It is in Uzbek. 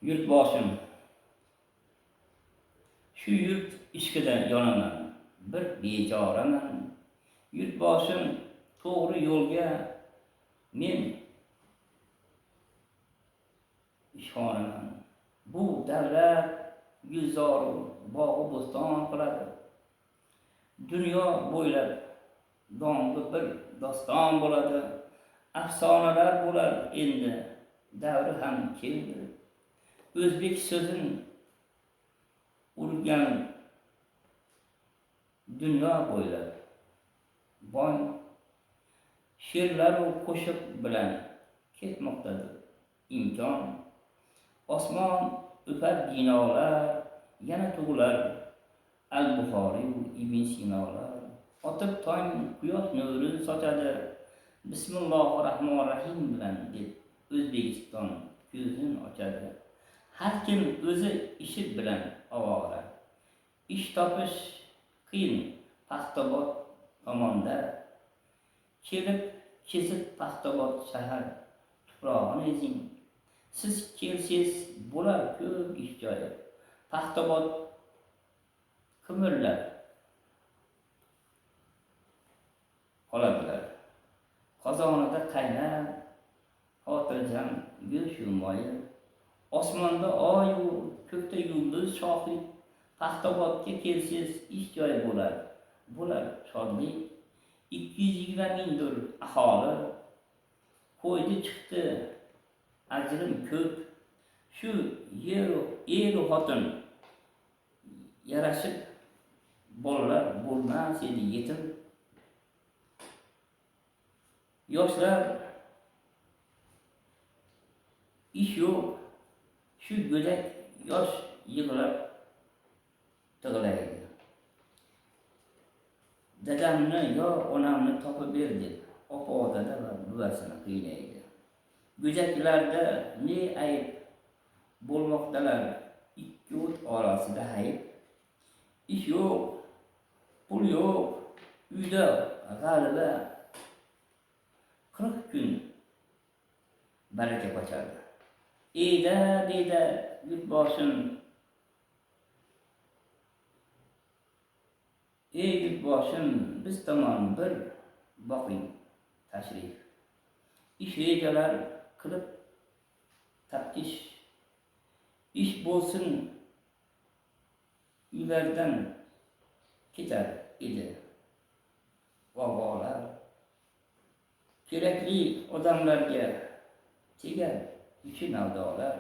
Yurtboshim, shu yurt ishqida yonaman, bir bechoraman. Yurtboshim, to'g'ri yo'lga men ishonaman. Bu davlat gulzoru bog'u bo'ston qiladi. Dunyo bo'ylab dong'i bir doston bo'ladi. Afsonalar bo'lar endi, davri ham keldi. O'zbek so'zin urgan dunyo bo'ylab boy she'rlaru qo'shiq bilan ketmoqdadir imkon. Osmon o'par binolar, yana tug'ilar Al-Buxoriy va Ibn Sinolar. Otib tong quyosh nuri sochadi, Bismillahirrohmanirrohim bilan deb O'zbekiston ko'zin ochadi. Har kim o'zi ishi bilan ovora. Ish topish qiyin Paxtabod tomonda. Kelib kesib Paxtabod shahar tuprog'ini ezing. Siz kelsiz bo'lar ko'p ish joyi. Paxtabod qimirlar qoladilar. Qozonida qaynab xotirjam go'sht moyi. Osmonda oy u ko'kda yulduz shohid. Paxtabodga kelsiz ish joyi bo'lar. Bo'lar shodlik. 220 mingdir aholi. Qo'ydi chiqdi ajrim ko'p. Shu eru xotin yarashib bolalar bo'lmas edi yetim. Yoshlar ish yo'q. Shu go'dak yosh yig'lab tig'laydi. Dadamni yo onamni topib ber deb opa dada va buvasini qiynaydi. Go'jaklarda ne ayb bo'lmoqdalar, ikki o't orasida hayb. Ish yo'q, pul yo'q, uyda g'alaba. 40 kun baraka qochadi. Eyda deyda yurtboshim, ey yurtboshim, biz tomon bir boqing tashrif. Ish rejalar qilib taftish. Ish bo'lsin uylardan ketar edi g'avg'olar. Kerakli odamlarga tegar ichi navdolar.